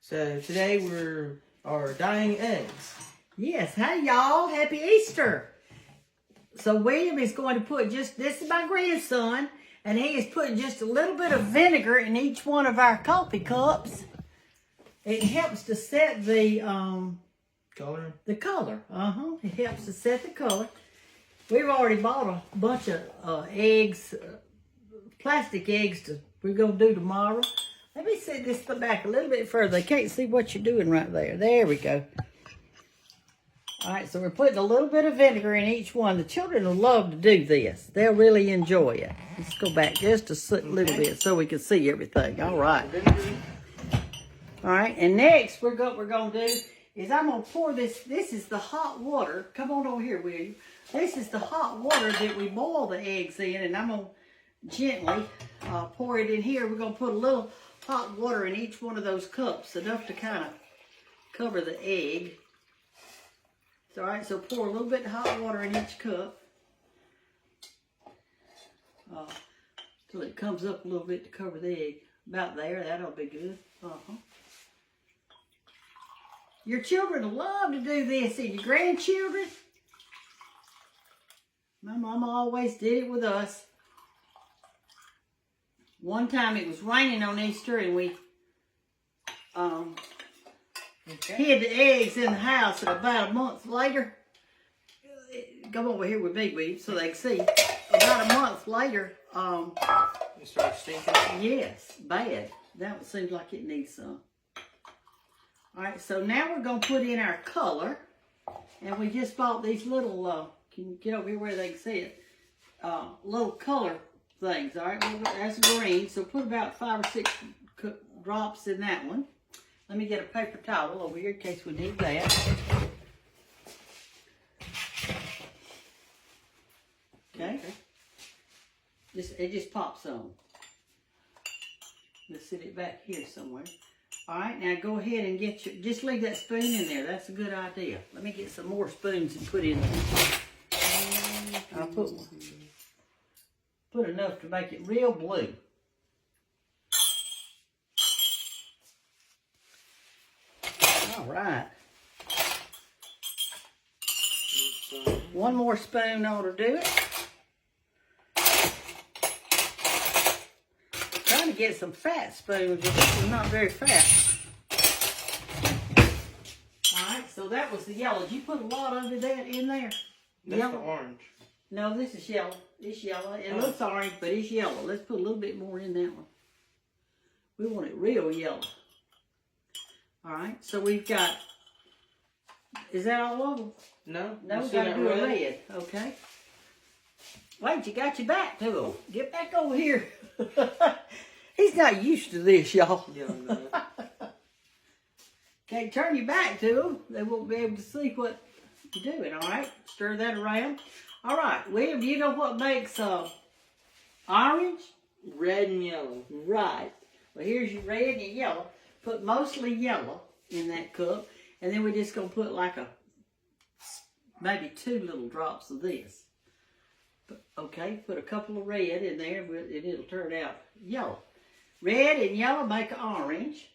So today we are dyeing eggs. Yes, hey y'all, happy Easter. So William is going to put this is my grandson, and he is putting just a little bit of vinegar in each one of our coffee cups. It helps to set the Color? The color. It helps to set the color. We've already bought a bunch of eggs, plastic eggs we're going to do tomorrow. Let me set this back a little bit further. They can't see what you're doing right there. There we go. All right, so we're putting a little bit of vinegar in each one. The children will love to do this. They'll really enjoy it. Let's go back just a little bit so we can see everything. All right. All right, and next what we're going to do is I'm going to pour this. This is the hot water. Come on over here, will you? This is the hot water that we boil the eggs in, and I'm going to gently pour it in here. We're going to put a little hot water in each one of those cups, enough to kind of cover the egg. All right, so pour a little bit of hot water in each cup till it comes up a little bit to cover the egg. About there, that'll be good. Your children will love to do this, and your grandchildren. My mama always did it with us. One time it was raining on Easter, and we hid the eggs in the house, and about a month later, come over here with me, William, so they can see. About a month later, It starts stinking? yes, bad. That one seems like it needs some. All right, so now we're going to put in our color, and we just bought these little, can you get over here where they can see it, little color things, all right? Well, that's green, so put about 5 or 6 drops in that one. Let me get a paper towel over here in case we need that. Okay. It just pops on. Let's sit it back here somewhere. All right, now go ahead and just leave that spoon in there. That's a good idea. Let me get some more spoons and put in there. I'll put one. Put enough to make it real blue. All right. One more spoon ought to do it. Trying to get some fat spoons, but this is not very fat. All right, so that was the yellow. Did you put a lot of that in there? That's yellow? the orange. No, this is yellow. It's yellow. It looks orange, but it's yellow. Let's put a little bit more in that one. We want it real yellow. All right, so we've got, is that all of them? No. No, we got to do a red. Okay. Wait, you got your back to him. Get back over here. He's not used to this, y'all. Yeah, no. Okay, turn your back to them. They won't be able to see what you're doing, all right? Stir that around. All right, William, you know what makes orange? Red and yellow. Right. Well, here's your red and your yellow. Put mostly yellow in that cup, and then we're just going to put like maybe 2 little drops of this. Okay, put a couple of red in there, and it'll turn out yellow. Red and yellow make orange.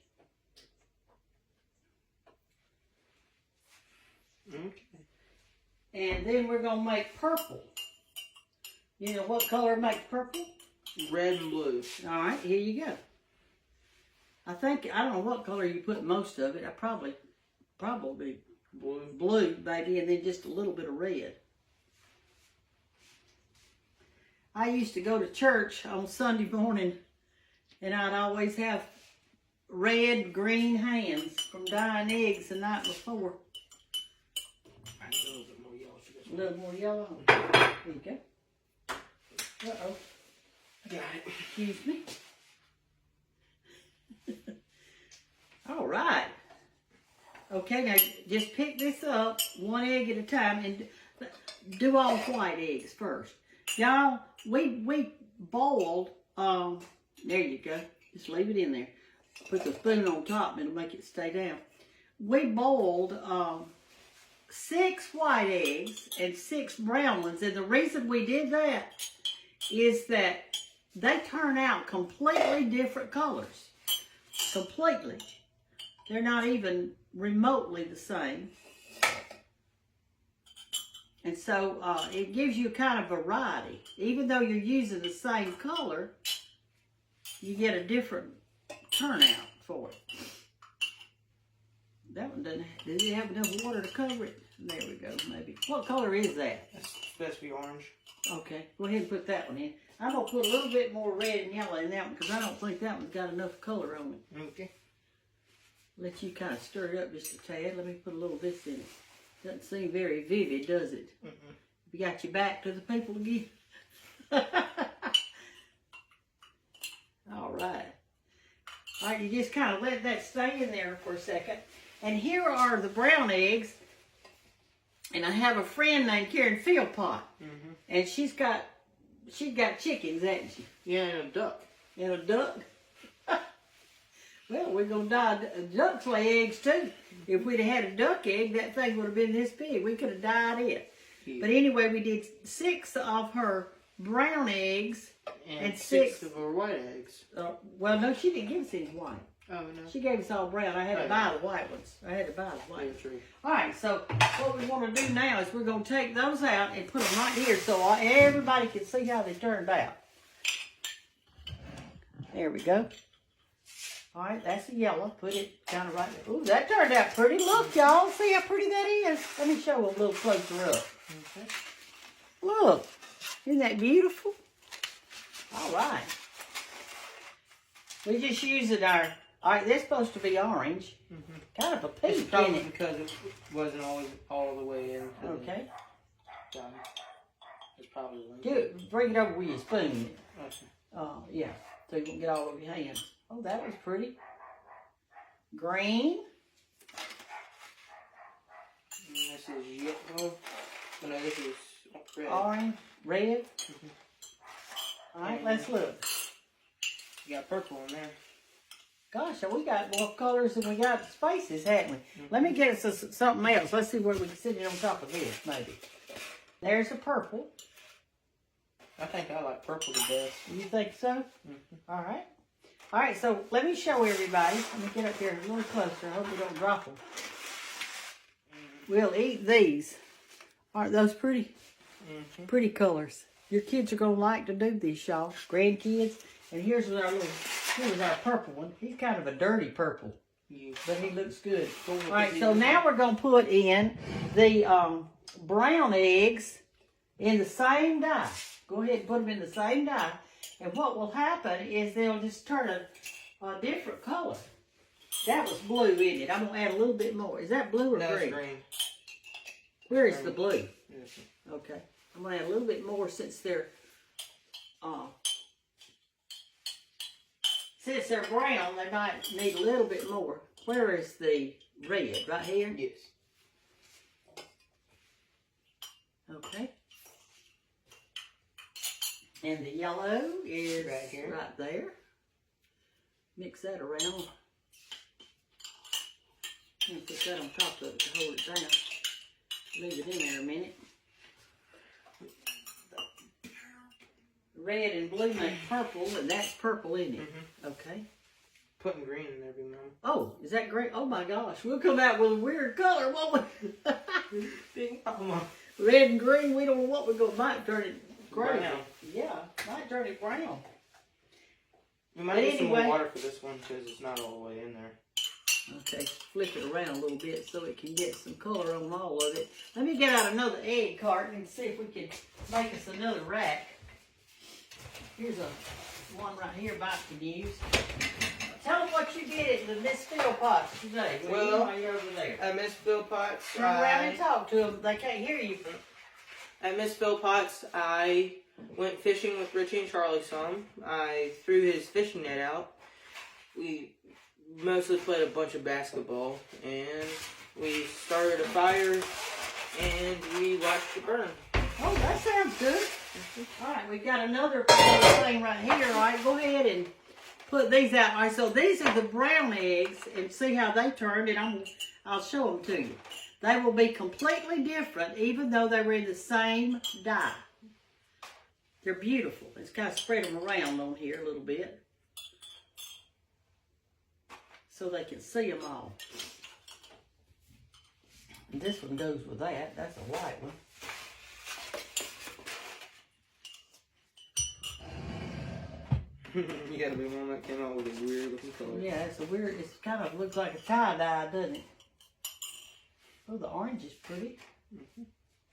Okay. And then we're going to make purple. You know what color makes purple? Red and blue. All right, here you go. I don't know what color you put most of it. Probably blue, baby, and then just a little bit of red. I used to go to church on Sunday morning, and I'd always have red, green hands from dyeing eggs the night before. A little more yellow. There you go. Uh-oh. Got it. Excuse me. All right. Okay, now just pick this up 1 egg at a time and do all white eggs first. Y'all, we boiled, there you go. Just leave it in there. Put the spoon on top and it'll make it stay down. We boiled 6 white eggs and 6 brown ones. And the reason we did that is that they turn out completely different colors. Completely. They're not even remotely the same. And so it gives you kind of variety. Even though you're using the same color, you get a different turnout for it. That one doesn't, does it have enough water to cover it? There we go, maybe. What color is that? That's supposed to be orange. Okay, go ahead and put that one in. I'm going to put a little bit more red and yellow in that one because I don't think that one's got enough color on it. Okay. Let you kind of stir it up just a tad. Let me put a little of this in it. Doesn't seem very vivid, does it? Mm-mm. You got your back to the people again? All right. All right, you just kind of let that stay in there for a second. And here are the brown eggs. And I have a friend named Karen Philpott. Mm-hmm. And she's got chickens, hasn't she? Yeah, and a duck. And a duck. Well, we're going to die. Ducks lay eggs too. If we'd have had a duck egg, that thing would have been this big. We could have dyed it. Yeah. But anyway, we did 6 of her brown eggs. And 6 of her white eggs. Well, no, she didn't give us any white. Oh, no. She gave us all brown. I had to buy the white ones. Yeah, true. All right, so what we want to do now is we're going to take those out and put them right here so everybody can see how they turned out. There we go. All right, that's the yellow. Put it kind of right there. Ooh, that turned out pretty. Look, y'all. See how pretty that is? Let me show a little closer up. Okay. Look. Isn't that beautiful? All right. We just used our... All right, they're supposed to be orange. Mm-hmm. Kind of a It's pink, probably isn't it? because it wasn't always all the way in. Okay. It's probably... Bring it over with your spoon. Okay. Yeah, so you can get all over your hands. Oh, that was pretty. Green. And this is yellow. Oh, no, this is red. Orange. Red. Mm-hmm. All right, let's look. You got purple in there. Gosh, we got more colors than we got spaces, haven't we? Mm-hmm. Let me get us something else. Let's see where we can sit it on top of this, maybe. There's a purple. I think I like purple the best. You think so? Mm-hmm. All right. All right, so let me show everybody. Let me get up here a little closer. I hope we don't drop them. We'll eat these. Aren't those pretty? Mm-hmm. Pretty colors. Your kids are going to like to do these, y'all. Grandkids. And here's our purple one. He's kind of a dirty purple. Yeah. But he looks good. All right, so now we're going to put in the brown eggs in the same dye. Go ahead and put them in the same dye. And what will happen is they'll just turn a different color. That was blue in it. I'm going to add a little bit more. Is that blue or No, green? it's green. Where is the blue? Yes. Okay. I'm going to add a little bit more since they're brown, they might need a little bit more. Where is the red? Right here? Yes. Okay. And the yellow is right here. Right there. Mix that around. And put that on top of it to hold it down. Leave it in there a minute. Red and blue make purple, and that's purple, isn't it? Mm-hmm. Okay. Putting green in there, Mom. Oh, is that great? Oh my gosh, we'll come out with a weird color, won't we? Big Mama. Red and green, we don't know what we're going to, might turn it gray. Brown. Yeah, might turn it brown. We might need some more water for this one because it's not all the way in there. Okay, flip it around a little bit so it can get some color on all of it. Let me get out another egg carton and see if we can make us another rack. Here's one right here Bob can use. Tell them what you did at the Miss Philpotts today. Well, while you're over there. At Miss Philpotts, Turn around and talk to them. They can't hear you. At Miss Philpotts, I went fishing with Richie and Charlie some. I threw his fishing net out. We mostly played a bunch of basketball, and we started a fire, and we watched it burn. Oh, that sounds good. All right, we've got another thing right here. All right, go ahead and put these out. All right, so these are the brown eggs, and see how they turned, and I'll show them to you. They will be completely different, even though they were in the same dye. They're beautiful. Let's kind of spread them around on here a little bit. so they can see them all. And this one goes with that. That's a white one. You gotta be one that came out with a weird looking color. Yeah, it's a weird, it kind of looks like a tie-dye, doesn't it? Oh, the orange is pretty. Is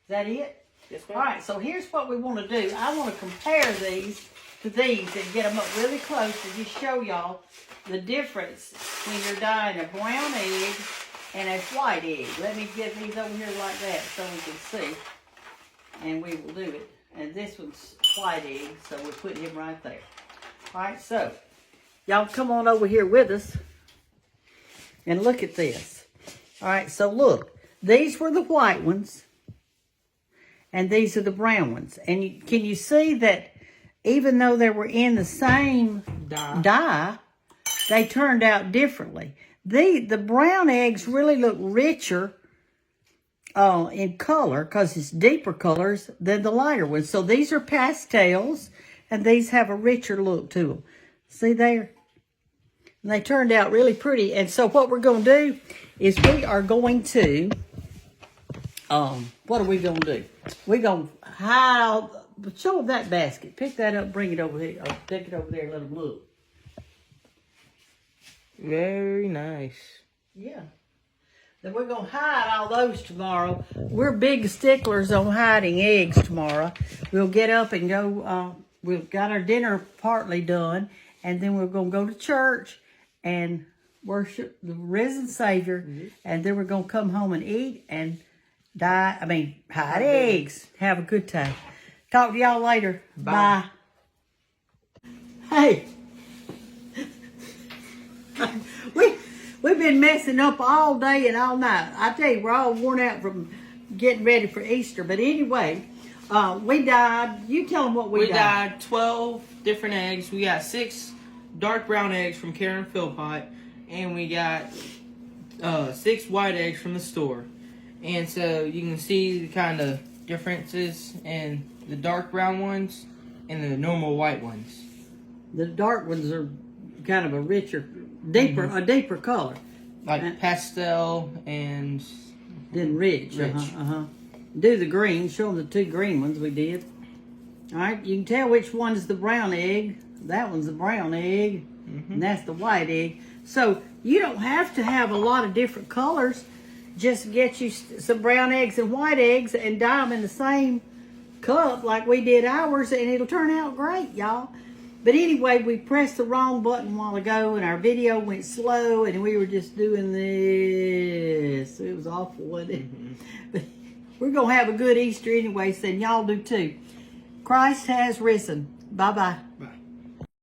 that it? Yes, ma'am. All right, so here's what we want to do. I want to compare these to these and get them up really close to just show y'all the difference when you're dyeing a brown egg and a white egg. Let me get these over here like that so we can see. And we will do it. And this one's white egg, so we'll put him right there. All right, so y'all come on over here with us and look at this. All right, so look. These were the white ones. And these are the brown ones. And can you see that even though they were in the same dye, they turned out differently. The brown eggs really look richer in color because it's deeper colors than the lighter ones. So these are pastels, and these have a richer look to them. See there? And they turned out really pretty. And so what we're going to do is we are going to... what are we going to do? We're going to hide, show them that basket. Pick that up, bring it over here, or take it over there and let them look. Very nice. Yeah. Then we're going to hide all those tomorrow. We're big sticklers on hiding eggs tomorrow. We'll get up and go, we've got our dinner partly done, and then we're going to go to church and worship the risen Savior, and then we're going to come home and eat and hide eggs. Have a good time. Talk to y'all later. Bye. Hey. We've been messing up all day and all night. I tell you, we're all worn out from getting ready for Easter. But anyway, we dyed. You tell them what we dyed. We dyed 12 different eggs. We got 6 dark brown eggs from Karen Philpott. And we got 6 white eggs from the store. And so you can see the kind of differences in the dark brown ones and the normal white ones. The dark ones are kind of a richer, a deeper color. Like pastel and... Then rich. Do the green. Show them the 2 green ones we did. All right, you can tell which one is the brown egg. That one's the brown egg. And that's the white egg. So you don't have to have a lot of different colors. Just get you some brown eggs and white eggs and dye them in the same cup like we did ours, and it'll turn out great, y'all. But anyway, we pressed the wrong button a while ago, and our video went slow, and we were just doing this. It was awful, wasn't it? But we're going to have a good Easter anyway, so y'all do too. Christ has risen. Bye-bye. Bye.